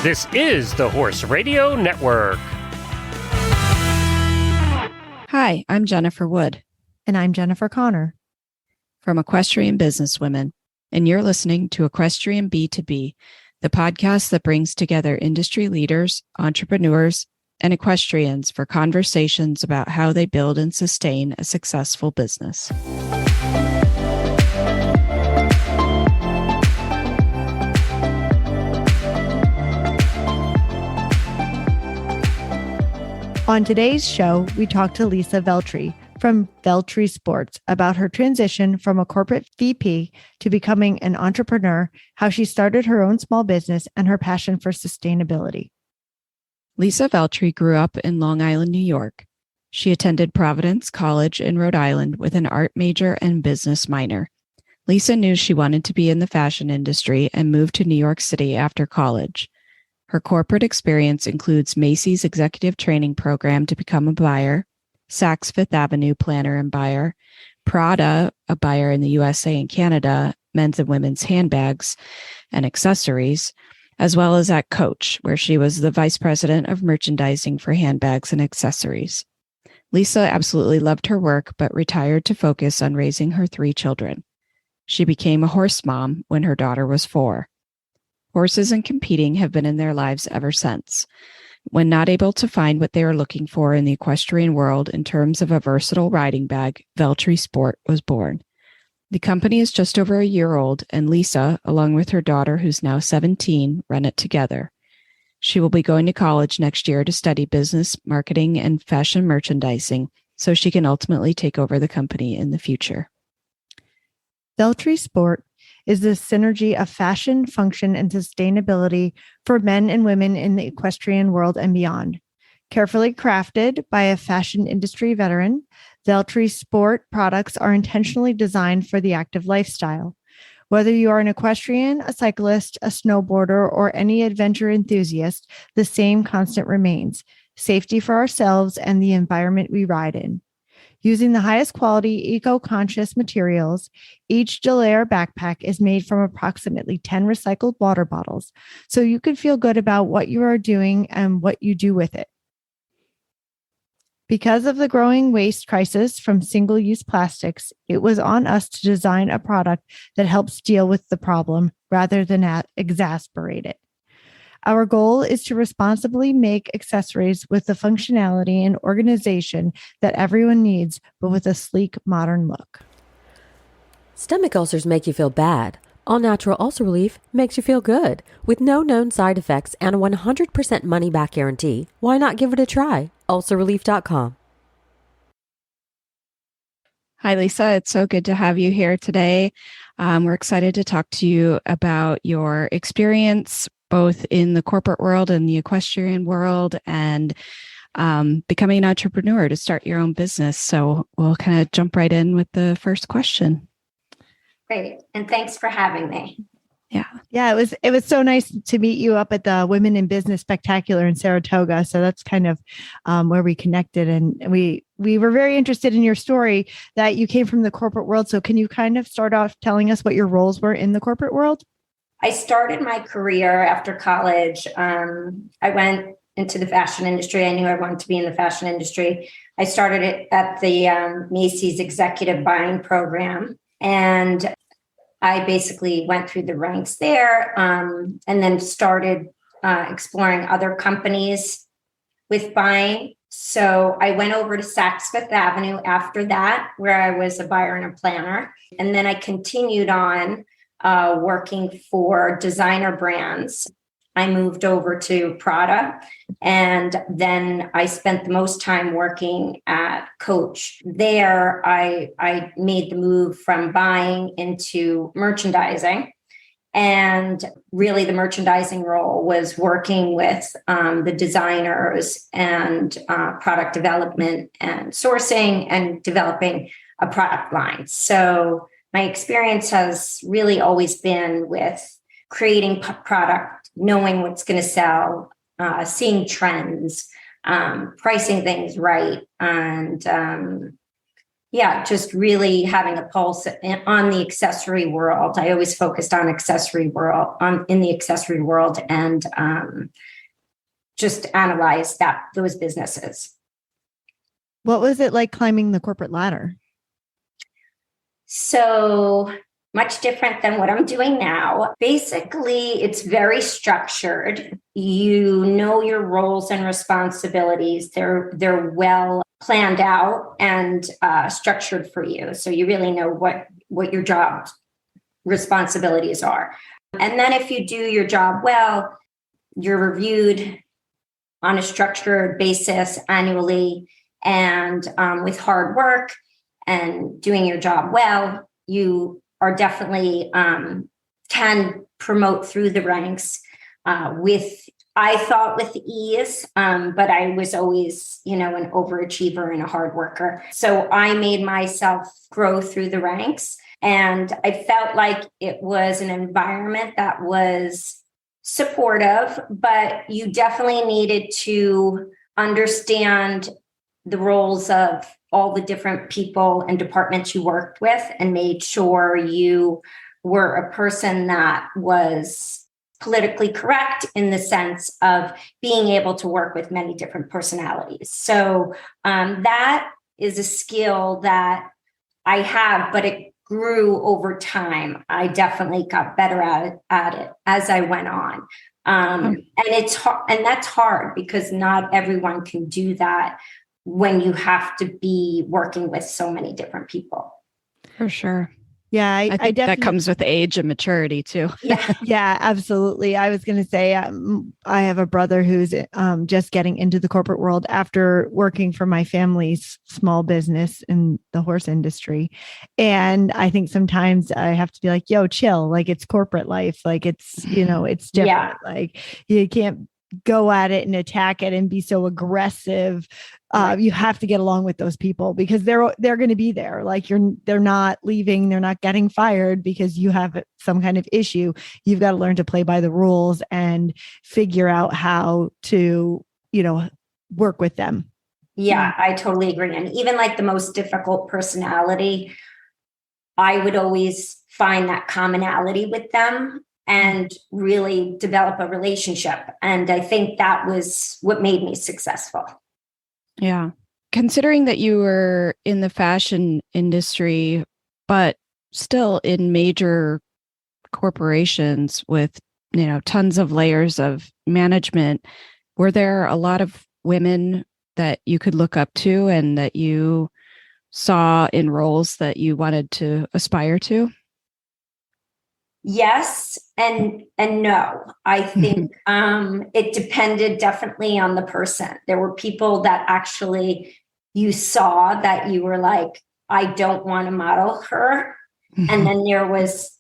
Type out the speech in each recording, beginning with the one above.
This is the Horse Radio Network. Hi, I'm Jennifer Wood. And I'm Jennifer Connor. From Equestrian Businesswomen, and you're listening to Equestrian B2B, the podcast that brings together industry leaders, entrepreneurs, and equestrians for conversations about how they build and sustain a successful business. On today's show, we talk to Lisa Veltri from Veltri Sports about her transition from a corporate VP to becoming an entrepreneur, how she started her own small business, and her passion for sustainability. Lisa Veltri grew up in Long Island, New York. She attended Providence College in Rhode Island with an art major and business minor. Lisa knew she wanted to be in the fashion industry and moved to New York City after college. Her corporate experience includes Macy's executive training program to become a buyer, Saks Fifth Avenue planner and buyer, Prada, a buyer in the USA and Canada, men's and women's handbags and accessories, as well as at Coach, where she was the vice president of merchandising for handbags and accessories. Lisa absolutely loved her work, but retired to focus on raising her 3 children. She became a horse mom when her daughter was 4. Horses and competing have been in their lives ever since. When not able to find what they were looking for in the equestrian world in terms of a versatile riding bag, Veltri Sport was born. The company is just over a year old, and Lisa, along with her daughter, who's now 17, run it together. She will be going to college next year to study business, marketing, and fashion merchandising, so she can ultimately take over the company in the future. Veltri Sport is the synergy of fashion, function, and sustainability for men and women in the equestrian world and beyond. Carefully crafted by a fashion industry veteran, Veltri Sport products are intentionally designed for the active lifestyle. Whether you are an equestrian, a cyclist, a snowboarder, or any adventure enthusiast, the same constant remains: safety for ourselves and the environment we ride in. Using the highest quality eco-conscious materials, each Delaire backpack is made from approximately 10 recycled water bottles, so you can feel good about what you are doing and what you do with it. Because of the growing waste crisis from single-use plastics, it was on us to design a product that helps deal with the problem rather than exasperate it. Our goal is to responsibly make accessories with the functionality and organization that everyone needs, but with a sleek, modern look. Stomach ulcers make you feel bad. All Natural Ulcer Relief makes you feel good. With no known side effects and a 100% money-back guarantee, why not give it a try? ulcerrelief.com. Hi, Lisa. It's so good to have you here today. We're excited to talk to you about your experience both in the corporate world and the equestrian world, and becoming an entrepreneur to start your own business. So we'll kind of jump right in with the first question. Great. And thanks for having me. Yeah, it was so nice to meet you up at the Women in Business Spectacular in Saratoga. So that's kind of where we connected. And we were very interested in your story that you came from the corporate world. So can you kind of start off telling us what your roles were in the corporate world? I started my career after college. I went into the fashion industry. I knew I wanted to be in the fashion industry. I started it at the Macy's executive buying program. And I basically went through the ranks there and then started exploring other companies with buying. So I went over to Saks Fifth Avenue after that, where I was a buyer and a planner. And then I continued on working for designer brands. I moved over to Prada, and then I spent the most time working at Coach. There, I made the move from buying into merchandising. And really, the merchandising role was working with the designers and product development and sourcing and developing a product line. So my experience has really always been with creating product, knowing what's going to sell, seeing trends, pricing things right, and Yeah, just really having a pulse on the accessory world. I always focused on in the accessory world, and just analyze those businesses. What was it like climbing the corporate ladder? So much different than what I'm doing now. Basically, it's very structured. You know your roles and responsibilities. They're well planned out and structured for you. So you really know what your job responsibilities are. And then if you do your job well, you're reviewed on a structured basis annually, and with hard work and doing your job well, you are definitely can promote through the ranks with ease, but I was always, an overachiever and a hard worker. So I made myself grow through the ranks, and I felt like it was an environment that was supportive, but you definitely needed to understand the roles of all the different people and departments you worked with, and made sure you were a person that was politically correct in the sense of being able to work with many different personalities. So that is a skill that I have, but it grew over time. I definitely got better at it as I went on. And it's hard, and that's hard because not everyone can do that when you have to be working with so many different people. For sure. Yeah, I think that comes with age and maturity too. Yeah. Yeah, absolutely. I was going to say, I have a brother who's just getting into the corporate world after working for my family's small business in the horse industry. And I think sometimes I have to be like, yo, chill. Like, it's corporate life. Like, it's, it's different. Yeah. Like, you can't go at it and attack it and be so aggressive. You have to get along with those people because they're going to be there. Like, they're not leaving. They're not getting fired because you have some kind of issue. You've got to learn to play by the rules and figure out how to, work with them. Yeah, I totally agree. And even like the most difficult personality, I would always find that commonality with them and really develop a relationship. And I think that was what made me successful. Yeah. Considering that you were in the fashion industry, but still in major corporations with, tons of layers of management, were there a lot of women that you could look up to and that you saw in roles that you wanted to aspire to? Yes and no. I think it depended definitely on the person. There were people that actually you saw that you were like, I don't want to model her. And then there was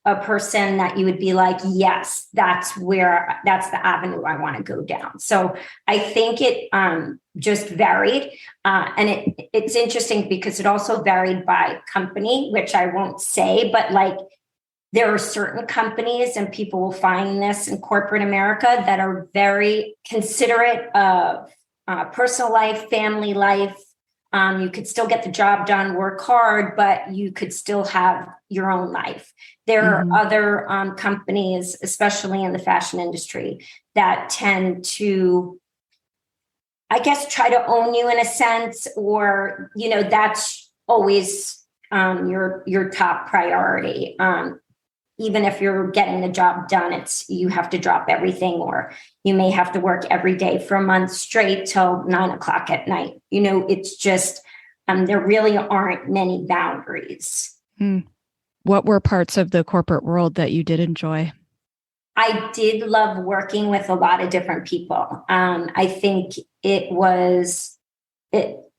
a person that you would be like, yes, that's the avenue I want to go down. So I think it just varied. And it's interesting because it also varied by company, which I won't say, but like, there are certain companies, and people will find this in corporate America, that are very considerate of personal life, family life. You could still get the job done, work hard, but you could still have your own life. There are other companies, especially in the fashion industry, that tend to, I guess, try to own you in a sense, or, that's always your top priority. Even if you're getting the job done, you have to drop everything, or you may have to work every day for a month straight till 9:00 at night. It's just, there really aren't many boundaries. What were parts of the corporate world that you did enjoy? I did love working with a lot of different people. I think it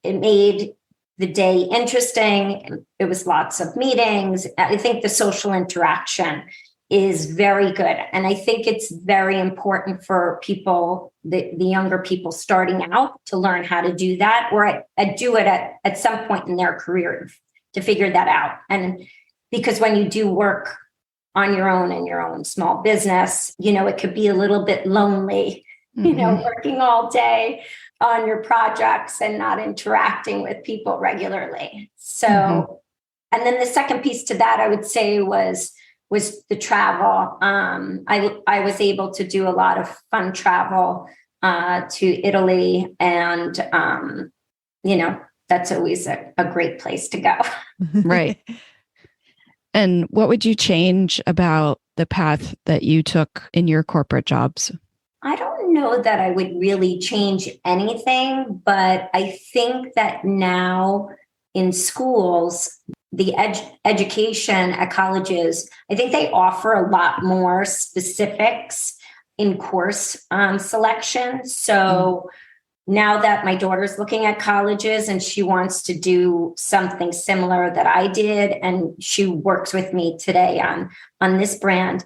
made the day interesting. It was lots of meetings. I think the social interaction is very good. And I think it's very important for people, the younger people starting out, to learn how to do that, or do it at some point in their career to figure that out. And because when you do work on your own in your own small business, it could be a little bit lonely, working all day. on your projects and not interacting with people regularly. So, and then the second piece to that, I would say was the travel. I was able to do a lot of fun travel to Italy, and that's always a great place to go. Right. And what would you change about the path that you took in your corporate jobs? I don't know that I would really change anything, but I think that now in schools, the education at colleges, I think they offer a lot more specifics in course selection. So now that my daughter's looking at colleges and she wants to do something similar that I did, and she works with me today on this brand,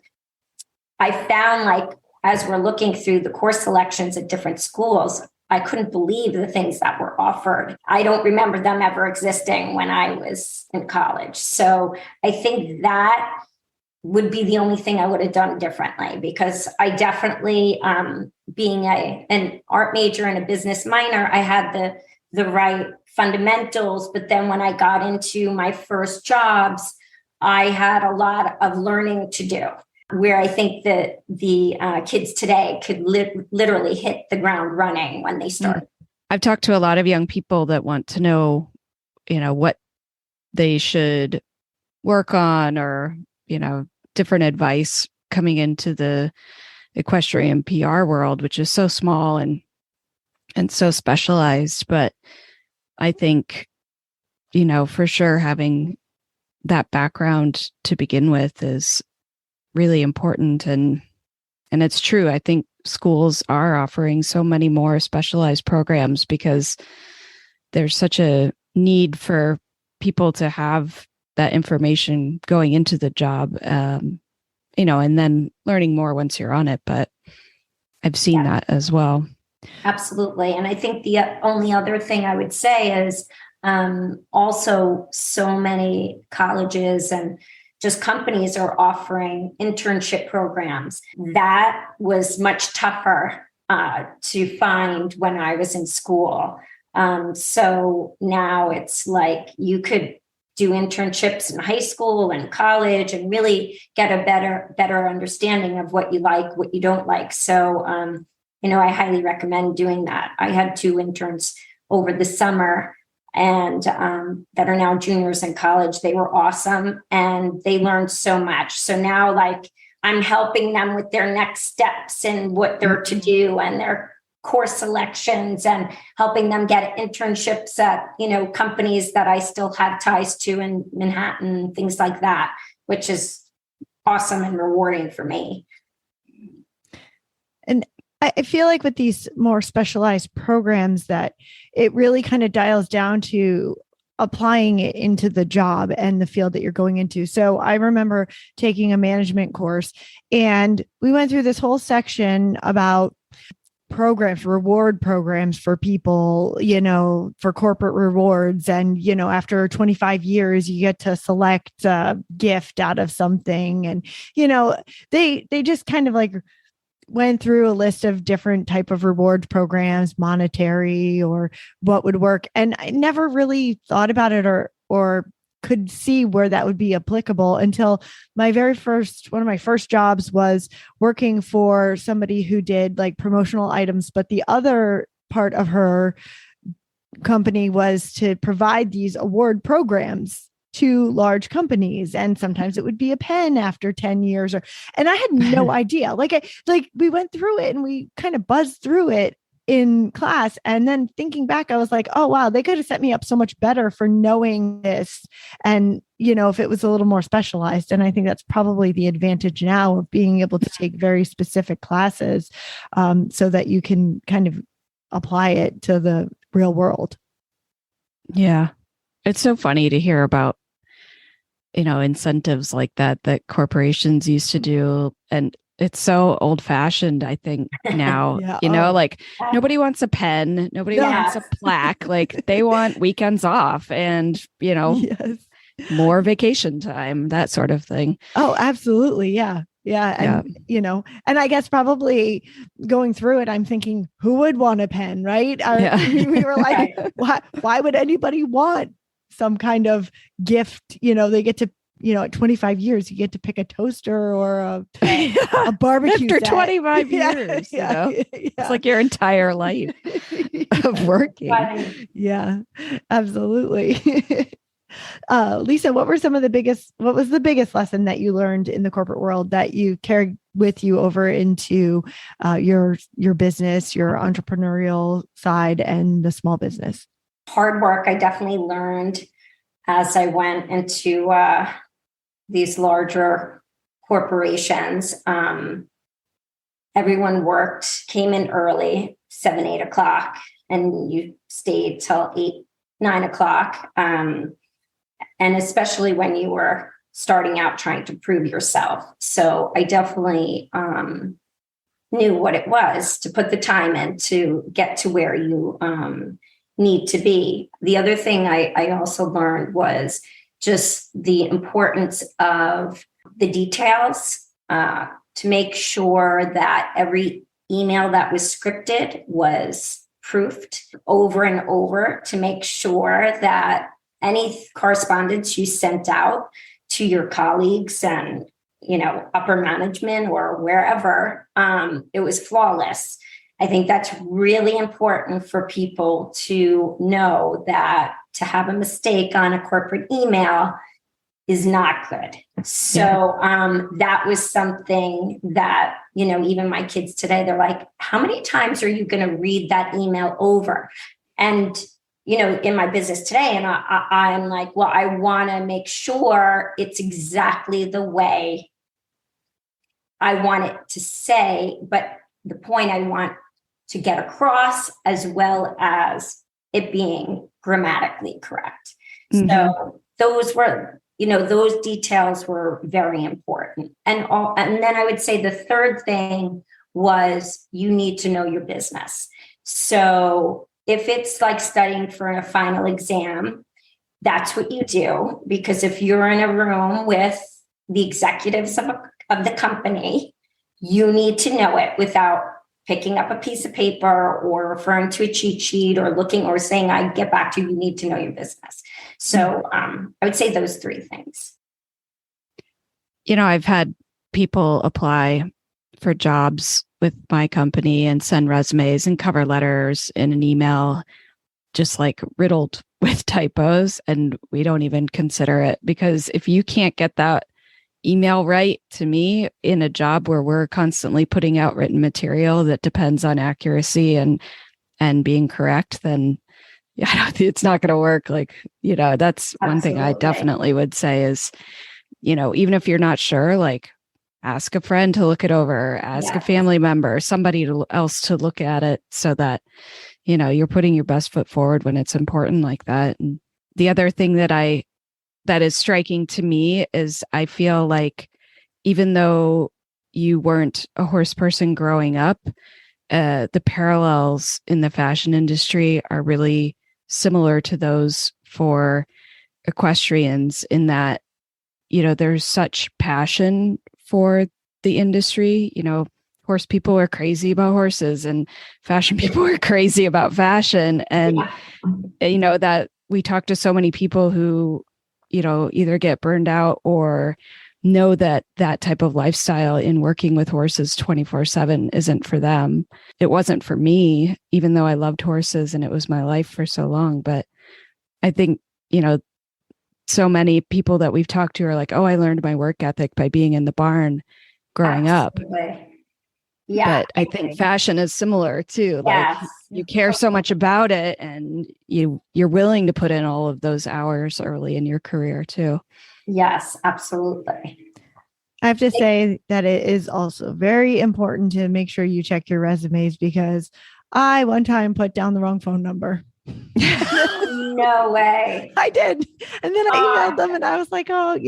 I found, like, as we're looking through the course selections at different schools, I couldn't believe the things that were offered. I don't remember them ever existing when I was in college. So I think that would be the only thing I would have done differently, because I definitely, being an art major and a business minor, I had the right fundamentals. But then when I got into my first jobs, I had a lot of learning to do, where I think that the kids today could literally hit the ground running when they start. I've talked to a lot of young people that want to know, what they should work on, or, different advice coming into the equestrian PR world, which is so small and so specialized. But I think, for sure, having that background to begin with is really important. And it's true. I think schools are offering so many more specialized programs because there's such a need for people to have that information going into the job, and then learning more once you're on it. But I've seen that as well. Absolutely. And I think the only other thing I would say is also so many colleges and just companies are offering internship programs. That was much tougher to find when I was in school. So now it's like you could do internships in high school and college and really get a better understanding of what you like, what you don't like. So, I highly recommend doing that. I had 2 interns over the summer and that are now juniors in college. They were awesome and they learned so much. So now, like, I'm helping them with their next steps and what they're to do and their course selections, and helping them get internships at, companies that I still have ties to in Manhattan, things like that, which is awesome and rewarding for me. And I feel like with these more specialized programs that it really kind of dials down to applying it into the job and the field that you're going into. So I remember taking a management course and we went through this whole section about reward programs for people, for corporate rewards. And, after 25 years, you get to select a gift out of something. And, they just kind of like went through a list of different type of rewards programs, monetary or what would work. And I never really thought about it or could see where that would be applicable until one of my first jobs was working for somebody who did like promotional items. But the other part of her company was to provide these award programs to large companies. And sometimes it would be a pen after 10 years and I had no idea. Like we went through it and we kind of buzzed through it in class. And then thinking back, I was like, oh, wow, they could have set me up so much better for knowing this. And, if it was a little more specialized. And I think that's probably the advantage now of being able to take very specific classes so that you can kind of apply it to the real world. Yeah. It's so funny to hear about, incentives like that corporations used to do. And it's so old fashioned, I think now, nobody wants a pen. Nobody wants a plaque. Like they want weekends off and, yes. more vacation time, that sort of thing. Oh, absolutely. Yeah. Yeah. And, and I guess probably going through it, I'm thinking, who would want a pen, right? We were like, why would anybody want some kind of gift? They get to, at 25 years, you get to pick a toaster or a barbecue after set. 25 years. It's like your entire life of working. Yeah, absolutely. Lisa, what was the biggest lesson that you learned in the corporate world that you carried with you over into your business, your entrepreneurial side, and the small business? Hard work. I definitely learned as I went into these larger corporations. Everyone came in early, 7, 8 o'clock, and you stayed till 8, 9 o'clock. And especially when you were starting out trying to prove yourself. So I definitely knew what it was to put the time in to get to where you need to be. The other thing I also learned was just the importance of the details to make sure that every email that was scripted was proofed over and over to make sure that any correspondence you sent out to your colleagues and, upper management or wherever, it was flawless. I think that's really important for people to know that to have a mistake on a corporate email is not good. So that was something that, even my kids today, they're like, how many times are you going to read that email over? And in my business today, and I'm like, well, I want to make sure it's exactly the way I want it to say, but the point I want to get across, as well as it being grammatically correct. Mm-hmm. So those were, those details were very important. And then I would say the third thing was you need to know your business. So if it's like studying for a final exam, that's what you do. Because if you're in a room with the executives of the company, you need to know it without picking up a piece of paper or referring to a cheat sheet or looking or saying, I get back to you. You need to know your business. So I would say those three things. I've had people apply for jobs with my company and send resumes and cover letters in an email, just like riddled with typos. And we don't even consider it, because if you can't get that email right, to me, in a job where we're constantly putting out written material that depends on accuracy and being correct, then it's not going to work. Like, that's Absolutely. One thing I definitely would say is, even if you're not sure, like, ask a friend to look it over, ask a family member, somebody else to look at it, so that, you're putting your best foot forward when it's important like that. And the other thing that is striking to me is I feel like even though you weren't a horse person growing up, the parallels in the fashion industry are really similar to those for equestrians, in that, there's such passion for the industry. Horse people are crazy about horses, and fashion people are crazy about fashion. And, that we talk to so many people who, either get burned out or know that type of lifestyle in working with horses 24/7 isn't for them. It wasn't for me, even though I loved horses and it was my life for so long. But I think, so many people that we've talked to are like, oh, I learned my work ethic by being in the barn growing Absolutely. Up. Yeah. But I think fashion is similar too. Yes. Like, you care so much about it, and you're willing to put in all of those hours early in your career too. Yes, absolutely. I have to say that it is also very important to make sure you check your resumes, because I one time put down the wrong phone number. No way. I did. And then I emailed them and I was like, oh,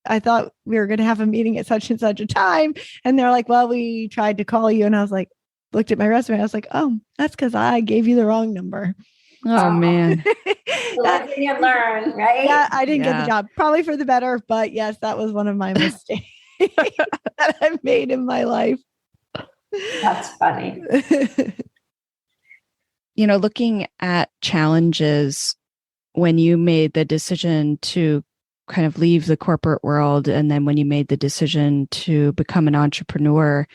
I thought we were going to have a meeting at such and such a time. And they're like, well, we tried to call you. And I was like, looked at my resume. I was like, oh, that's because I gave you the wrong number. Oh, man. Live and you learn, right? Yeah, I didn't get the job. Probably for the better. But yes, that was one of my mistakes. that I've made in my life. That's funny. Looking at challenges when you made the decision to kind of leave the corporate world, and then when you made the decision to become an entrepreneur,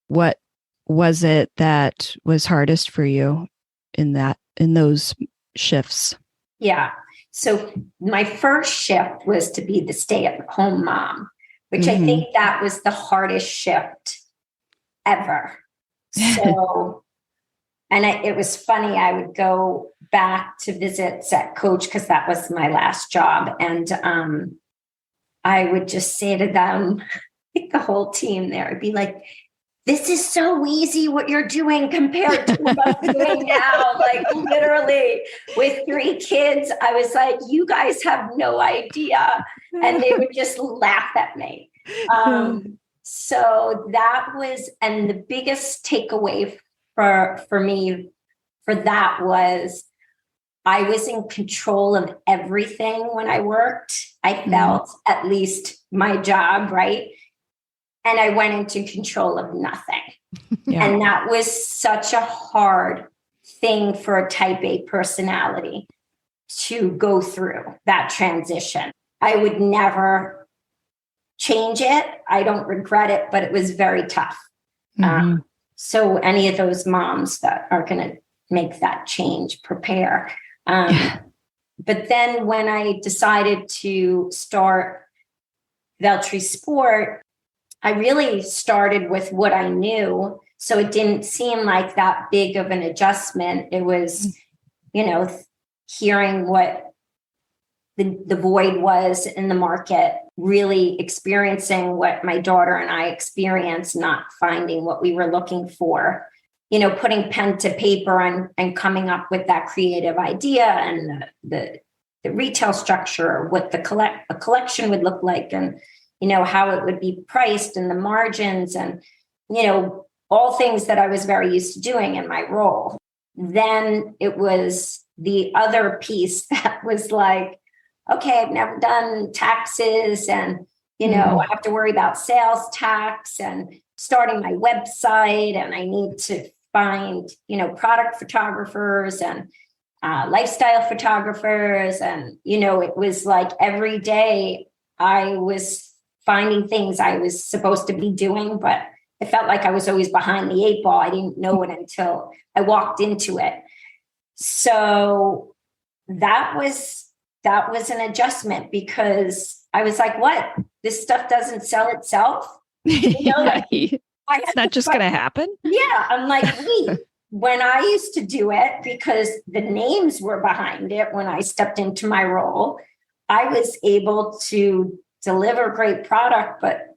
what was it that was hardest for you in those shifts? Yeah. So my first shift was to be the stay-at-home mom, which I think that was the hardest shift ever. So, and it was funny. I would go back to visits at Coach because that was my last job. And I would just say to them, the whole team there, I'd be like, this is so easy what you're doing compared to what I'm doing now. Like literally with 3 kids, I was like, you guys have no idea. And they would just laugh at me. So that was, and the biggest takeaway for me for that was I was in control of everything when I worked. I felt at least my job, right? And I went into control of nothing. Yeah. And that was such a hard thing for a type A personality to go through that transition. I would never change it. I don't regret it, but it was very tough. So any of those moms that are going to make that change, prepare. But then when I decided to start Veltri Sport, I really started with what I knew. So it didn't seem like that big of an adjustment. It was, hearing what the void was in the market, really experiencing what my daughter and I experienced, not finding what we were looking for, putting pen to paper and coming up with that creative idea and the retail structure, what the collection would look like, and how it would be priced and the margins and, all things that I was very used to doing in my role. Then it was the other piece that was like, okay, I've never done taxes and, I have to worry about sales tax and starting my website, and I need to find, product photographers and lifestyle photographers. And, it was like every day I was finding things I was supposed to be doing, but I felt like I was always behind the 8 ball. I didn't know it until I walked into it. So that was an adjustment because I was like, what? This stuff doesn't sell itself? It's not just going to happen. Yeah. I'm like, wait, when I used to do it, because the names were behind it, when I stepped into my role, I was able to deliver great product, but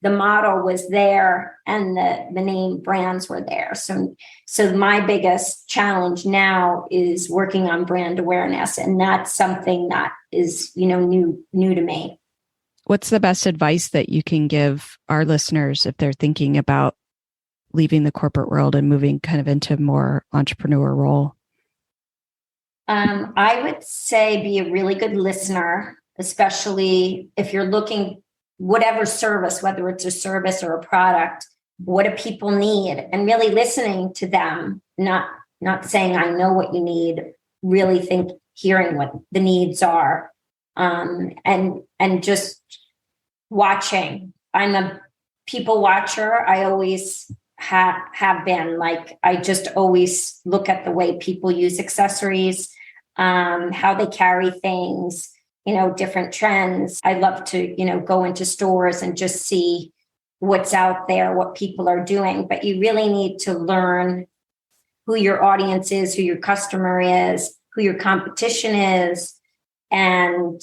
the model was there and the name brands were there. So my biggest challenge now is working on brand awareness. And that's something that is, new to me. What's the best advice that you can give our listeners if they're thinking about leaving the corporate world and moving kind of into more entrepreneur role? I would say be a really good listener, especially if you're looking whatever service, whether it's a service or a product, what do people need? And really listening to them, not saying I know what you need, really hearing what the needs are, and just watching. I'm a people watcher. I always have been. Like, I just always look at the way people use accessories, how they carry things, different trends. I love to, go into stores and just see what's out there, what people are doing. But you really need to learn who your audience is, who your customer is, who your competition is, and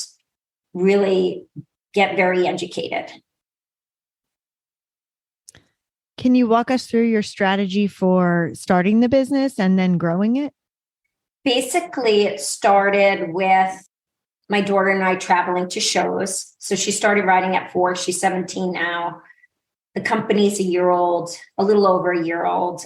really get very educated. Can you walk us through your strategy for starting the business and then growing it? Basically, it started with my daughter and I traveling to shows. So she started riding at 4. She's 17 now. The company's a year old, a little over a year old.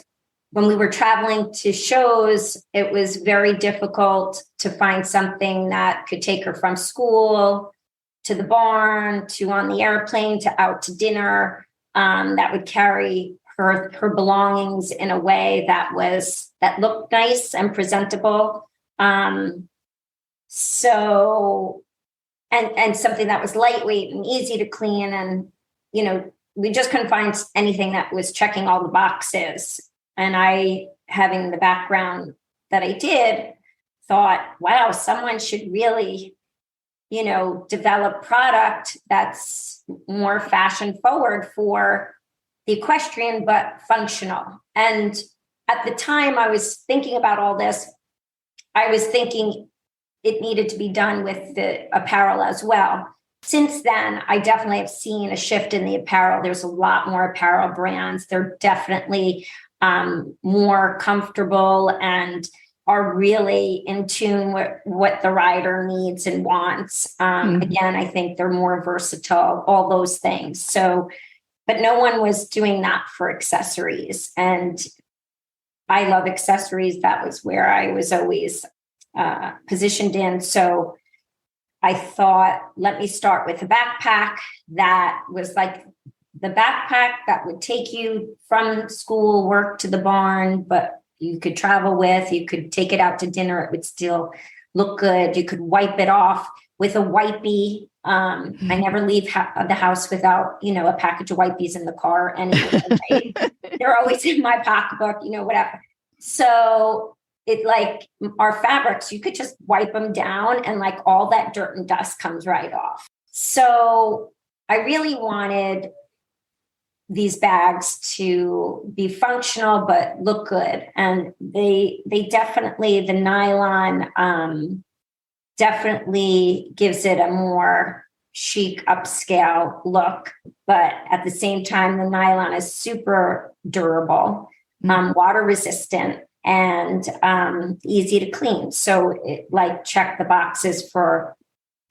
When we were traveling to shows, it was very difficult to find something that could take her from school to the barn, to on the airplane, to out to dinner, that would carry her belongings in a way that looked nice and presentable. So, and something that was lightweight and easy to clean. And, we just couldn't find anything that was checking all the boxes. And I, having the background that I did, thought, wow, someone should really, develop product that's more fashion forward for the equestrian, but functional. And at the time I was thinking about all this, I was thinking it needed to be done with the apparel as well. Since then, I definitely have seen a shift in the apparel. There's a lot more apparel brands. They're definitely more comfortable and are really in tune with what the rider needs and wants. Again, I think they're more versatile, all those things. So, but no one was doing that for accessories. And I love accessories. That was where I was always positioned in. So I thought, let me start with a backpack that was like the backpack that would take you from school, work to the barn, but you could travel with, you could take it out to dinner. It would still look good. You could wipe it off with a wipey. I never leave the house without, a package of wipies in the car. Anyway, right? They're always in my pocketbook, whatever. So it like our fabrics, you could just wipe them down and like all that dirt and dust comes right off. So I really wanted these bags to be functional, but look good. And they definitely, the nylon definitely gives it a more chic upscale look. But at the same time, the nylon is super durable, water resistant, and easy to clean. So it like check the boxes for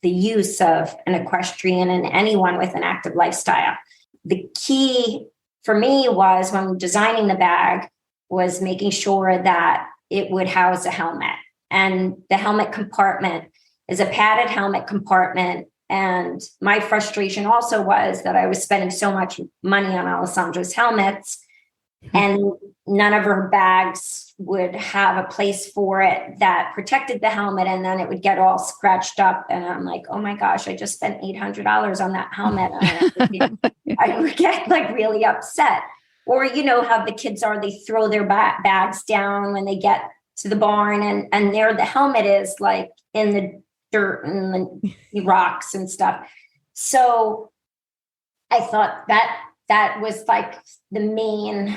the use of an equestrian and anyone with an active lifestyle. The key for me was when designing the bag was making sure that it would house a helmet. And the helmet compartment is a padded helmet compartment. And my frustration also was that I was spending so much money on Alessandra's helmets and none of her bags would have a place for it that protected the helmet. And then it would get all scratched up. And I'm like, oh my gosh, I just spent $800 on that helmet. I would get like really upset. Or, how the kids are, they throw their bags down when they get to the barn and there the helmet is like in the dirt and the rocks and stuff. So I thought that was like the main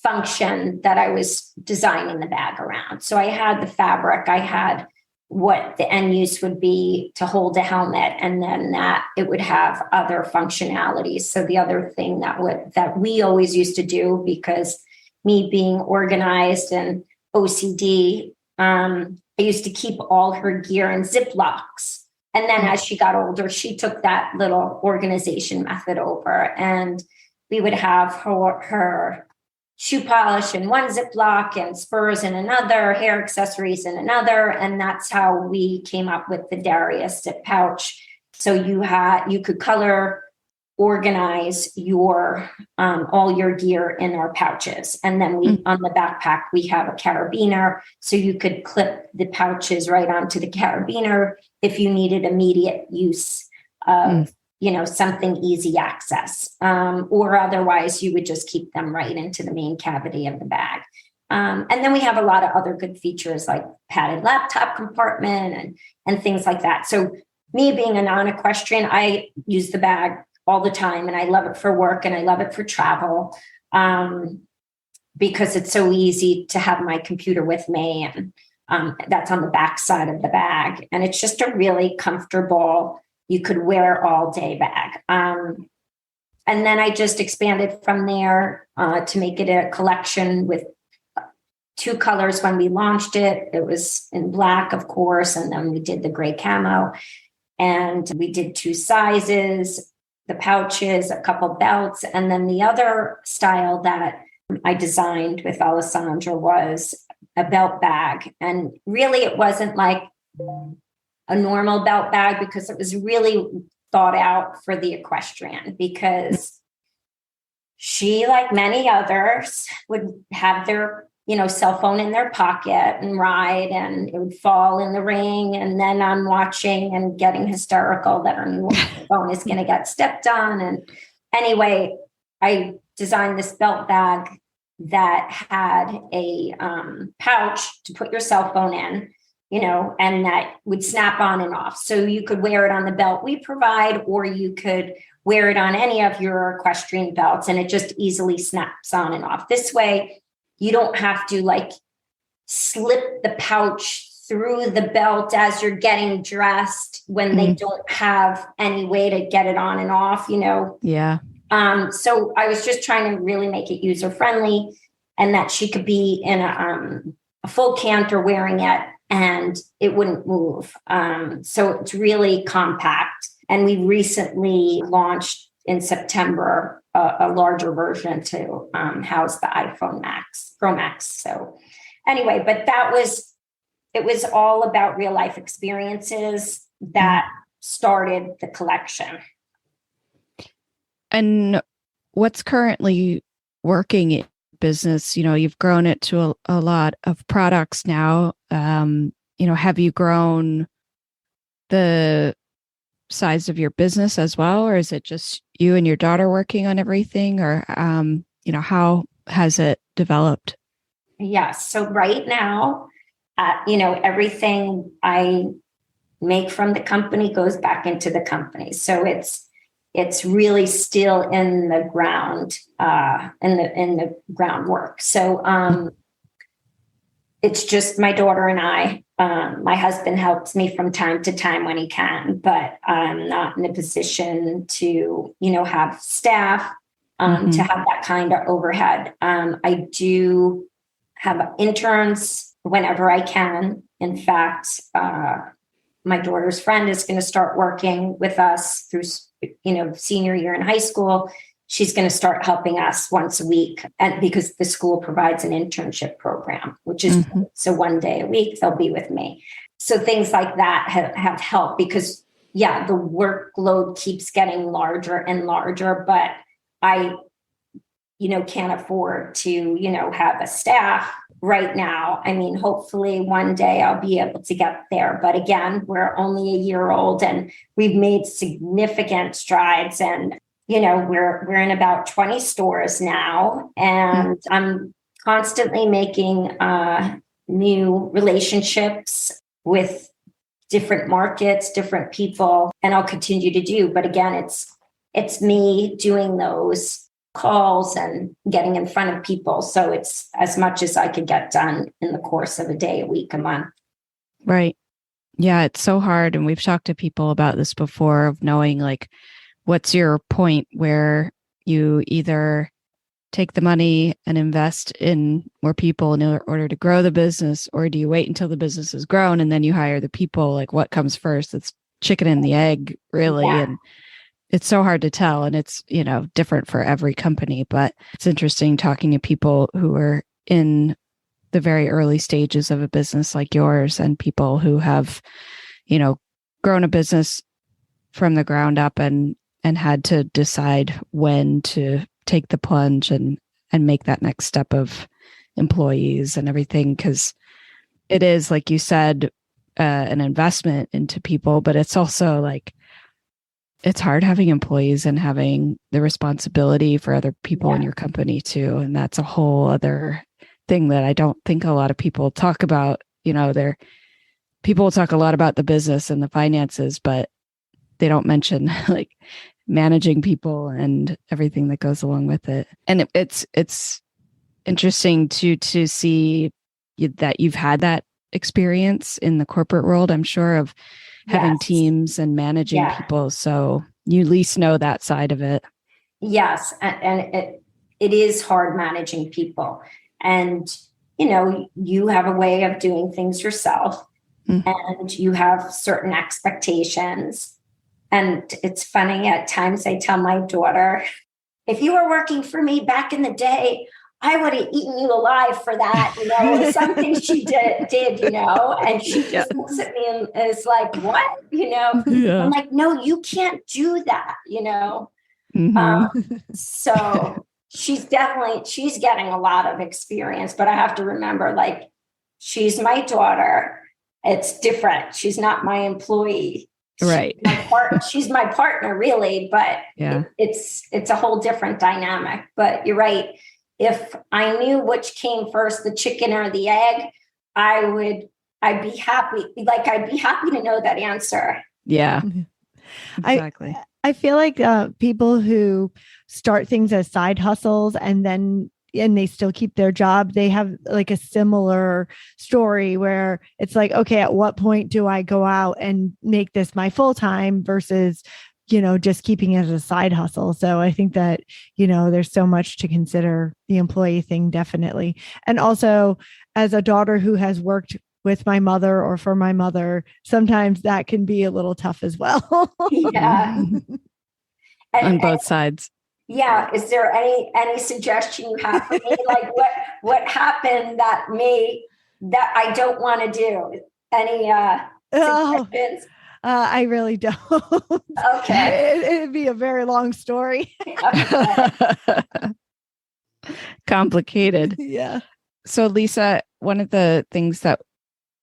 function that I was designing the bag around. So I had the fabric, I had what the end use would be to hold a helmet, and then that it would have other functionalities. So the other thing that we always used to do, because me being organized and OCD, I used to keep all her gear in Ziplocs. And then as she got older, she took that little organization method over, and we would have her shoe polish in one Ziploc and spurs in another, hair accessories in another. And that's how we came up with the Darius zip pouch. So you could color organize your all your gear in our pouches. And then on the backpack, we have a carabiner. So you could clip the pouches right onto the carabiner if you needed immediate use of something easy access, or otherwise you would just keep them right into the main cavity of the bag. And then we have a lot of other good features like padded laptop compartment and things like that. So me being a non-equestrian, I use the bag all the time, and I love it for work and I love it for travel, because it's so easy to have my computer with me, and that's on the back side of the bag. And it's just a really comfortable, you could wear all day bag. And then I just expanded from there to make it a collection with 2 colors. When we launched it, it was in black, of course, and then we did the gray camo, and we did 2 sizes, the pouches, a couple belts. And then the other style that I designed with Alessandra was a belt bag. And really it wasn't like a normal belt bag because it was really thought out for the equestrian, because she, like many others, would have their, cell phone in their pocket and ride, and it would fall in the ring. And then I'm watching and getting hysterical that her new phone is going to get stepped on. And anyway, I designed this belt bag that had a pouch to put your cell phone in, and that would snap on and off. So you could wear it on the belt we provide, or you could wear it on any of your equestrian belts, and it just easily snaps on and off. This way, you don't have to slip the pouch through the belt as you're getting dressed when they don't have any way to get it on and off, Yeah. So I was just trying to really make it user friendly, and that she could be in a full canter wearing it and it wouldn't move. So it's really compact. And we recently launched in September a larger version to house the iPhone Pro Max. So anyway, but it was all about real life experiences that started the collection. And what's currently working in business? You've grown it to a lot of products now. Have you grown the size of your business as well, or is it just you and your daughter working on everything, or how has it developed? Yes. So right now, everything I make from the company goes back into the company. So it's really still in the ground, in the groundwork. So it's just my daughter and I. My husband helps me from time to time when he can, but I'm not in a position to, have staff to have that kind of overhead. I do have interns whenever I can. In fact, my daughter's friend is going to start working with us through, senior year in high school. She's going to start helping us once a week, and because the school provides an internship program, which is so one day a week they'll be with me. So things like that have helped, because the workload keeps getting larger and larger, but I, can't afford to, have a staff right now. I mean, hopefully one day I'll be able to get there. But again, we're only a year old and we've made significant strides, and we're in about 20 stores now, and I'm constantly making new relationships with different markets, different people, and I'll continue to do. But again, it's me doing those calls and getting in front of people. So it's as much as I could get done in the course of a day, a week, a month. Right. Yeah, it's so hard. And we've talked to people about this before, of knowing what's your point where you either take the money and invest in more people in order to grow the business, or do you wait until the business is grown and then you hire the people? What comes first? It's chicken and the egg, really. Yeah. And it's so hard to tell. And it's, different for every company, but it's interesting talking to people who are in the very early stages of a business like yours, and people who have, grown a business from the ground up and had to decide when to take the plunge and make that next step of employees and everything. Because it is, like you said, an investment into people, but it's also it's hard having employees and having the responsibility for other people in your company too. And that's a whole other thing that I don't think a lot of people talk about. People talk a lot about the business and the finances, but they don't mention managing people and everything that goes along with it. And it's interesting to see that you've had that experience in the corporate world, I'm sure, of having teams and managing people. So you at least know that side of it. Yes. And it is hard managing people. And, you have a way of doing things yourself, and you have certain expectations. And it's funny, at times I tell my daughter, if you were working for me back in the day, I would have eaten you alive for that, or something she did, and she just looks at me and is like, what, Yeah. I'm like, no, you can't do that, So she's getting a lot of experience, but I have to remember, like, she's my daughter. It's different. She's not my employee. Right. She's my partner, really, but it's a whole different dynamic. But you're right. If I knew which came first, the chicken or the egg, I'd be happy. Like, I'd be happy to know that answer. Yeah, exactly. I feel like people who start things as side hustles and they still keep their job, they have like a similar story where it's like, okay, at what point do I go out and make this my full time versus, just keeping it as a side hustle. So I think that, there's so much to consider the employee thing, definitely. And also, as a daughter who has worked with my mother or for my mother, sometimes that can be a little tough as well. Yeah. On both sides. Yeah. Is there any suggestion you have for me? Like, what happened that I don't want to do? Any suggestions? I really don't. Okay. It'd be a very long story. Okay. Complicated. Yeah. So Lisa, one of the things that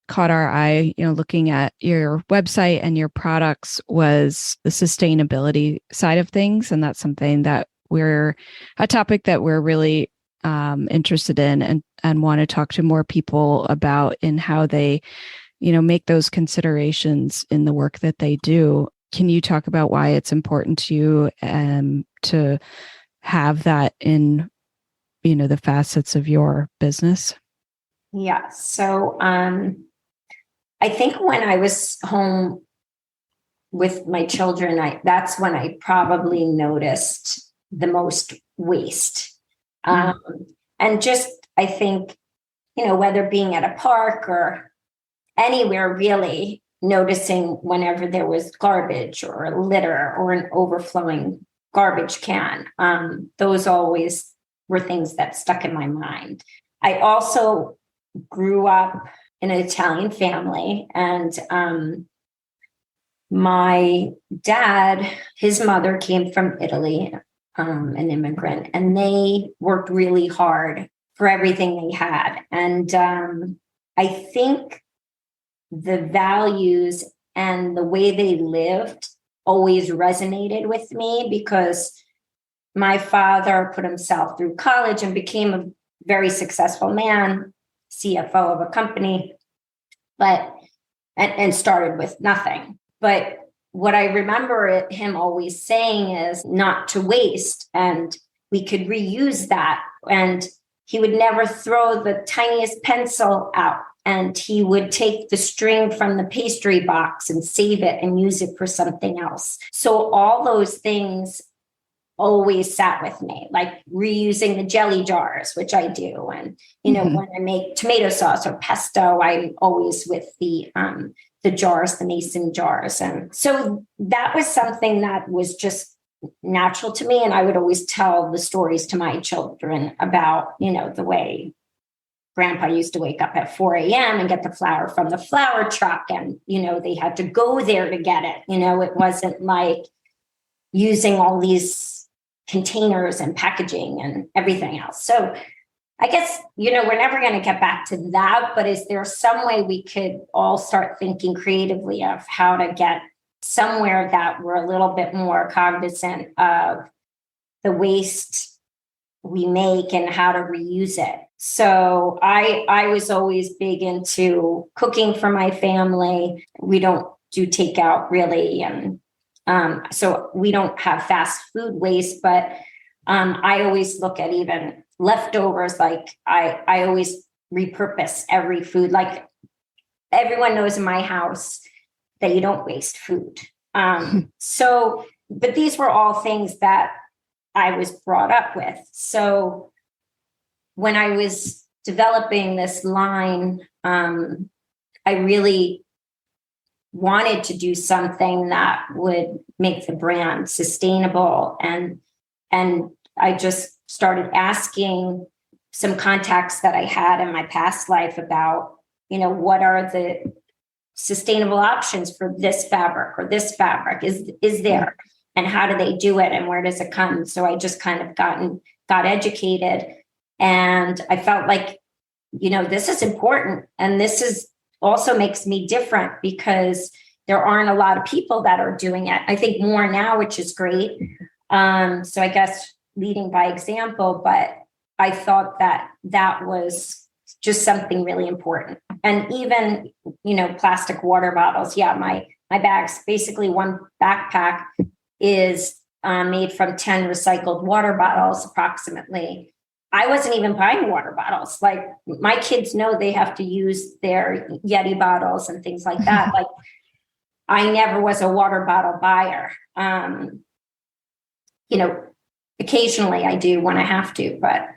caught our eye, looking at your website and your products was the sustainability side of things. And that's something that a topic that we're really interested in and want to talk to more people about in how they make those considerations in the work that they do. Can you talk about why it's important to you to have that in, the facets of your business? Yeah. So I think when I was home with my children, that's when I probably noticed the most waste. And just, I think, whether being at a park or anywhere, really noticing whenever there was garbage or litter or an overflowing garbage can. Those always were things that stuck in my mind. I also grew up in an Italian family, and my dad, his mother came from Italy, an immigrant, and they worked really hard for everything they had. And I think the values and the way they lived always resonated with me, because my father put himself through college and became a very successful man, CFO of a company, and started with nothing. But what I remember him always saying is not to waste, and we could reuse that. And he would never throw the tiniest pencil out. And he would take the string from the pastry box and save it and use it for something else. So all those things always sat with me, like reusing the jelly jars, which I do. And, when I make tomato sauce or pesto, I'm always with the jars, the mason jars. And so that was something that was just natural to me. And I would always tell the stories to my children about, the way Grandpa used to wake up at 4 a.m. and get the flour from the flour truck. And, they had to go there to get it. It wasn't like using all these containers and packaging and everything else. So I guess, we're never going to get back to that, but is there some way we could all start thinking creatively of how to get somewhere that we're a little bit more cognizant of the waste we make and how to reuse it? So I was always big into cooking for my family. We don't do takeout really. And so we don't have fast food waste, but I always look at even leftovers. Like I always repurpose every food. Like everyone knows in my house that you don't waste food. But these were all things that I was brought up with. So when I was developing this line, I really wanted to do something that would make the brand sustainable. And I just started asking some contacts that I had in my past life about, what are the sustainable options for this fabric or this fabric is there, and how do they do it, and where does it come? So I just kind of got educated, and I felt like, this is important, and this is also makes me different because there aren't a lot of people that are doing it. I think more now, which is great. So I guess leading by example, but I thought that was just something really important. And even, plastic water bottles. Yeah, my bags, basically one backpack is made from 10 recycled water bottles approximately. I wasn't even buying water bottles. Like, my kids know they have to use their Yeti bottles and things like that. Like, I never was a water bottle buyer. Occasionally I do when I have to, but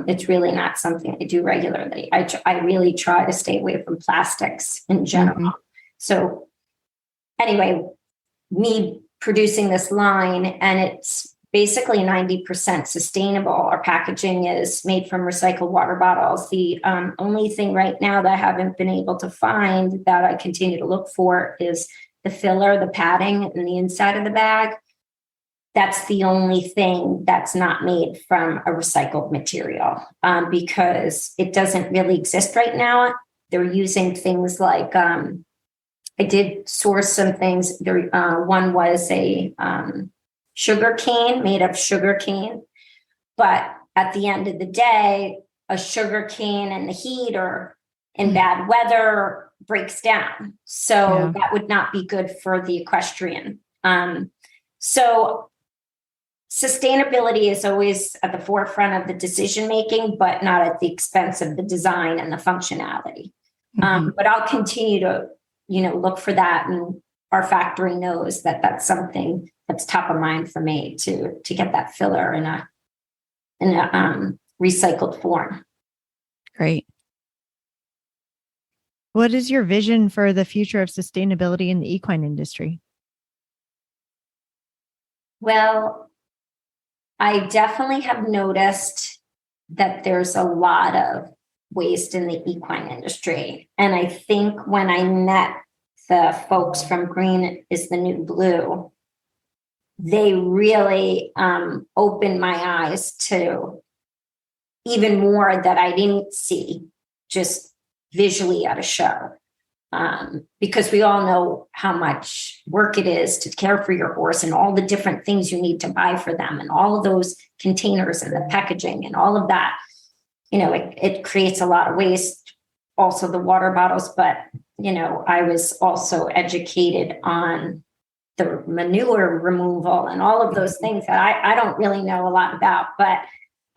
it's really not something I do regularly. I really try to stay away from plastics in general. Mm-hmm. So anyway, me producing this line, and it's basically 90% sustainable. Our packaging is made from recycled water bottles. The only thing right now that I haven't been able to find that I continue to look for is the filler, the padding in the inside of the bag. That's the only thing that's not made from a recycled material, because it doesn't really exist right now. They're using things like, I did source some things. There, one was a sugar cane, made of sugar cane. But at the end of the day, a sugar cane in the heat or in bad weather breaks down. So that would not be good for the equestrian. So sustainability is always at the forefront of the decision-making, but not at the expense of the design and the functionality. But I'll continue to, look for that. And our factory knows that that's something that's top of mind for me to get that filler in a recycled form. Great. What is your vision for the future of sustainability in the equine industry? Well, I definitely have noticed that there's a lot of waste in the equine industry. And I think when I met the folks from Green is the New Blue, they really opened my eyes to even more that I didn't see just visually at a show. Because we all know how much work it is to care for your horse and all the different things you need to buy for them and all of those containers and the packaging and all of that. It creates a lot of waste. Also the water bottles, but, I was also educated on the manure removal and all of those things that I don't really know a lot about. But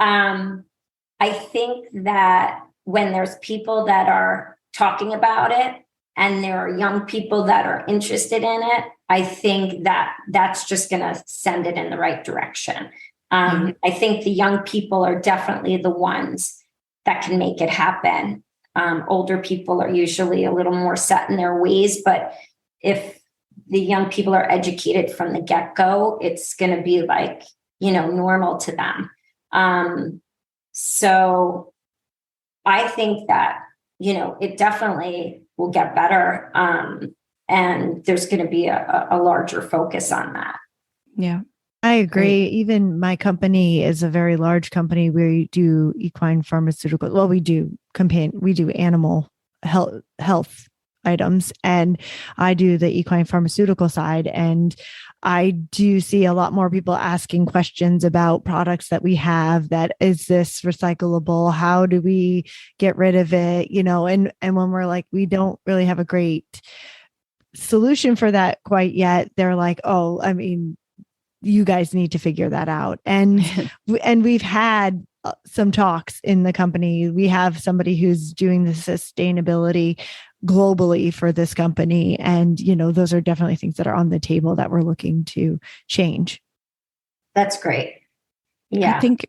I think that when there's people that are talking about it, and there are young people that are interested in it, I think that that's just going to send it in the right direction. I think the young people are definitely the ones that can make it happen. Older people are usually a little more set in their ways, but if the young people are educated from the get-go, it's going to be like, normal to them. So I think that, it definitely will get better. And there's going to be a larger focus on that. Yeah, I agree. Great. Even my company is a very large company. We do equine pharmaceuticals. Well, we do animal health items, and I do the equine pharmaceutical side. And I do see a lot more people asking questions about products that we have. That is this recyclable? How do we get rid of it? And when we're like, we don't really have a great solution for that quite yet, they're like, oh, I mean, you guys need to figure that out. And we've had some talks in the company. We have somebody who's doing the sustainability globally for this company. And, those are definitely things that are on the table that we're looking to change. That's great. Yeah. I think,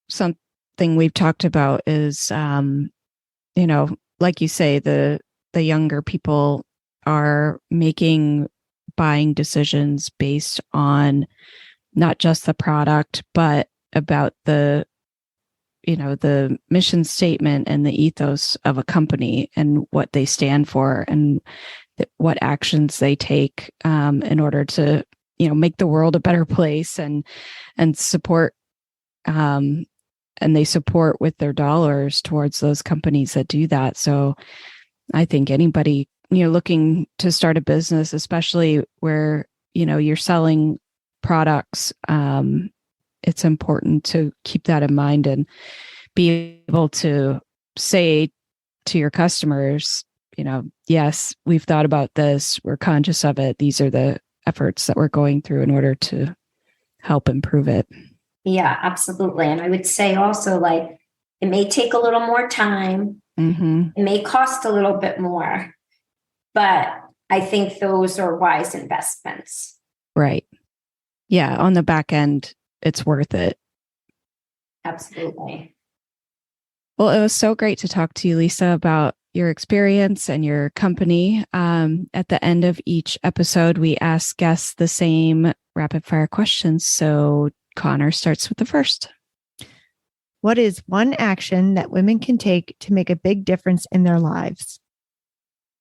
something we've talked about is, like you say, the younger people are making buying decisions based on not just the product, but about the the mission statement and the ethos of a company and what they stand for and what actions they take in order to, make the world a better place and support, and they support with their dollars towards those companies that do that. So I think anybody, looking to start a business, especially where, you're selling products, it's important to keep that in mind and be able to say to your customers, yes, we've thought about this. We're conscious of it. These are the efforts that we're going through in order to help improve it. Yeah, absolutely. And I would say also, like, it may take a little more time. Mm-hmm. It may cost a little bit more, but I think those are wise investments. Right. Yeah. On the back end, it's worth it. Absolutely. Well, it was so great to talk to you, Lisa, about your experience and your company. At the end of each episode, we ask guests the same rapid fire questions. So Connor starts with the first. What is one action that women can take to make a big difference in their lives?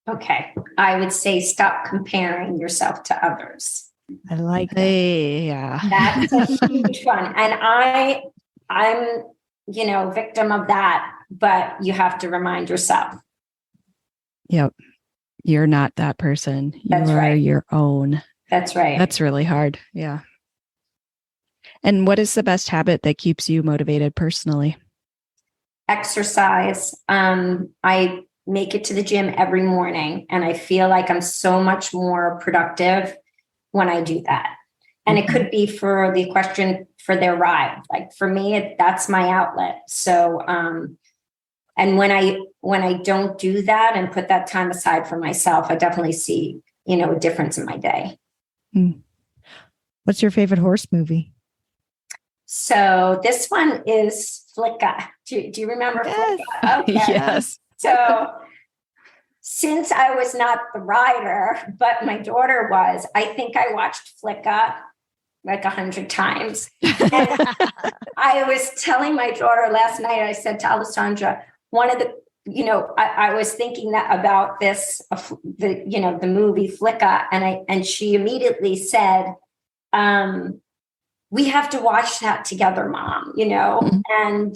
Okay. I would say stop comparing yourself to others. I like that. Yeah. That's a huge one. And I'm, victim of that, but you have to remind yourself. Yep. You're not that person. That's you are right. your own. That's right. That's really hard. Yeah. And what is the best habit that keeps you motivated personally? Exercise. I make it to the gym every morning, and I feel like I'm so much more productive when I do that. And it could be for the equestrian for their ride. Like for me, that's my outlet. So, and when I don't do that and put that time aside for myself, I definitely see, a difference in my day. What's your favorite horse movie? So this one is Flicka. Do you remember Yes. Flicka? Okay. Yes. So since I was not the rider, but my daughter was, I think I watched Flicka like 100 times. And I was telling my daughter last night, I said to Alessandra, one of the, I was thinking that about this, the movie Flicka, and she immediately said, we have to watch that together, Mom, Mm-hmm. and,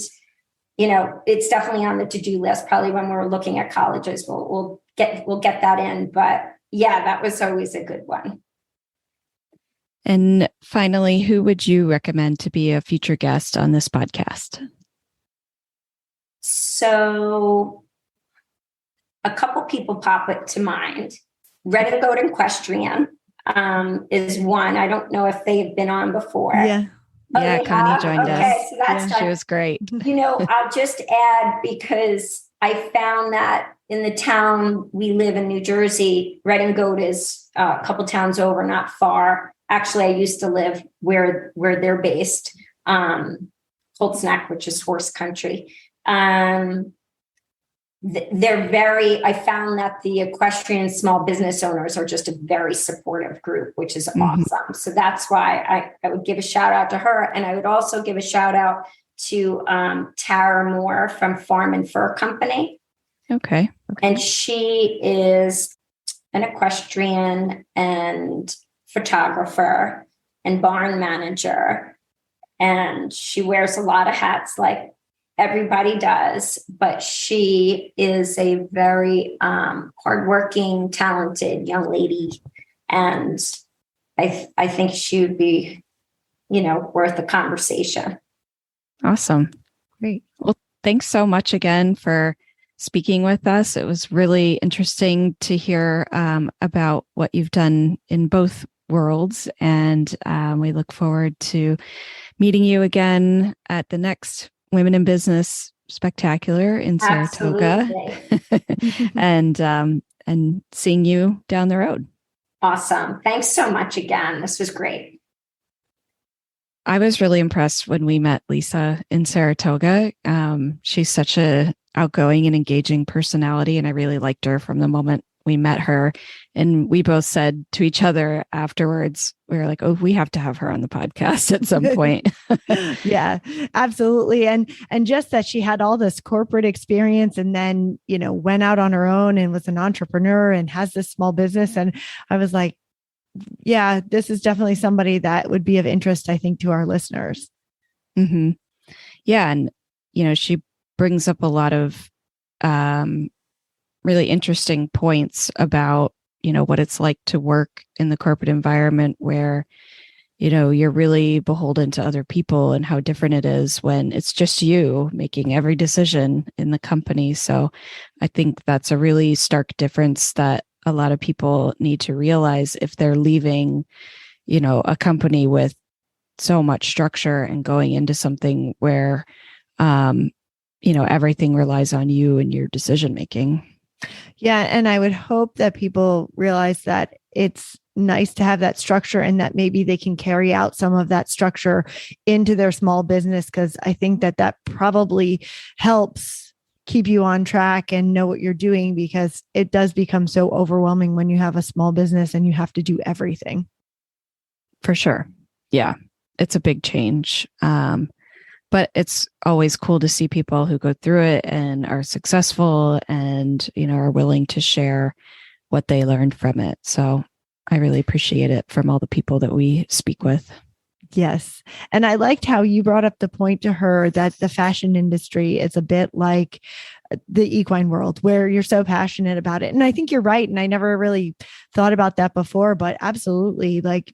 it's definitely on the to-do list. Probably when we're looking at colleges, we'll get that in. But yeah, that was always a good one. And finally, who would you recommend to be a future guest on this podcast? So a couple people pop it to mind. Red and Goat Equestrian is one. I don't know if they've been on before. Yeah. Oh, Yeah, Connie joined us. So that's She was great. I'll just add, because I found that in the town we live in, New Jersey, Red and Goat is a couple towns over, not far. Actually, I used to live where they're based, Colts Neck, which is horse country. I found that the equestrian small business owners are just a very supportive group, which is awesome. So that's why I would give a shout out to her. And I would also give a shout out to Tara Moore from Farm and Fur Company. Okay. And she is an equestrian and photographer and barn manager. And she wears a lot of hats like everybody does, but she is a very hardworking, talented young lady. And I think she would be, worth a conversation. Awesome. Great. Well, thanks so much again for speaking with us. It was really interesting to hear about what you've done in both worlds. And we look forward to meeting you again at the next Women in Business Spectacular in Saratoga. and seeing you down the road. Awesome. Thanks so much again. This was great. I was really impressed when we met Lisa in Saratoga. She's such a outgoing and engaging personality, and I really liked her from the moment we met her, and we both said to each other afterwards, we were like, oh, we have to have her on the podcast at some point. Yeah, absolutely. And just that she had all this corporate experience and then, went out on her own and was an entrepreneur and has this small business. And I was like, yeah, this is definitely somebody that would be of interest, I think, to our listeners. Mm-hmm. Yeah. And, she brings up a lot of really interesting points about, what it's like to work in the corporate environment where, you're really beholden to other people and how different it is when it's just you making every decision in the company. So I think that's a really stark difference that a lot of people need to realize if they're leaving, a company with so much structure and going into something where, everything relies on you and your decision making. Yeah. And I would hope that people realize that it's nice to have that structure and that maybe they can carry out some of that structure into their small business, because I think that probably helps keep you on track and know what you're doing, because it does become so overwhelming when you have a small business and you have to do everything. For sure. Yeah. It's a big change. But it's always cool to see people who go through it and are successful and, are willing to share what they learned from it. So I really appreciate it from all the people that we speak with. Yes. And I liked how you brought up the point to her that the fashion industry is a bit like the equine world, where you're so passionate about it. And I think you're right. And I never really thought about that before, but absolutely, like,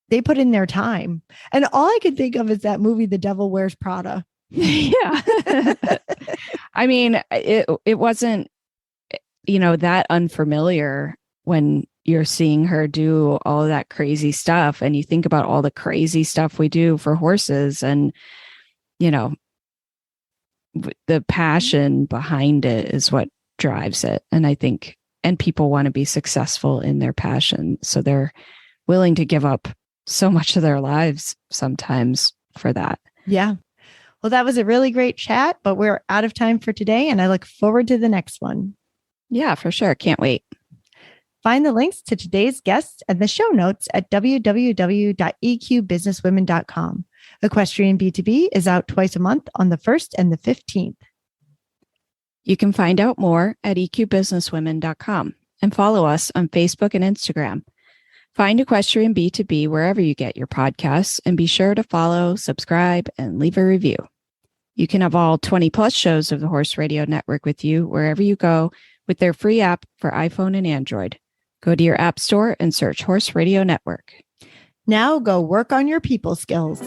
they put in their time. And all I could think of is that movie, The Devil Wears Prada. Yeah. I mean, it wasn't, that unfamiliar when you're seeing her do all of that crazy stuff. And you think about all the crazy stuff we do for horses and, the passion behind it is what drives it. And I think, and people want to be successful in their passion. So they're willing to give up so much of their lives sometimes for that. Yeah. Well, that was a really great chat, but we're out of time for today, and I look forward to the next one. Yeah, for sure. Can't wait. Find the links to today's guests and the show notes at www.eqbusinesswomen.com. Equestrian B2B is out twice a month on the 1st and the 15th. You can find out more at eqbusinesswomen.com and follow us on Facebook and Instagram. Find Equestrian B2B wherever you get your podcasts, and be sure to follow, subscribe, and leave a review. You can have all 20 plus shows of the Horse Radio Network with you wherever you go with their free app for iPhone and Android. Go to your app store and search Horse Radio Network. Now go work on your people skills.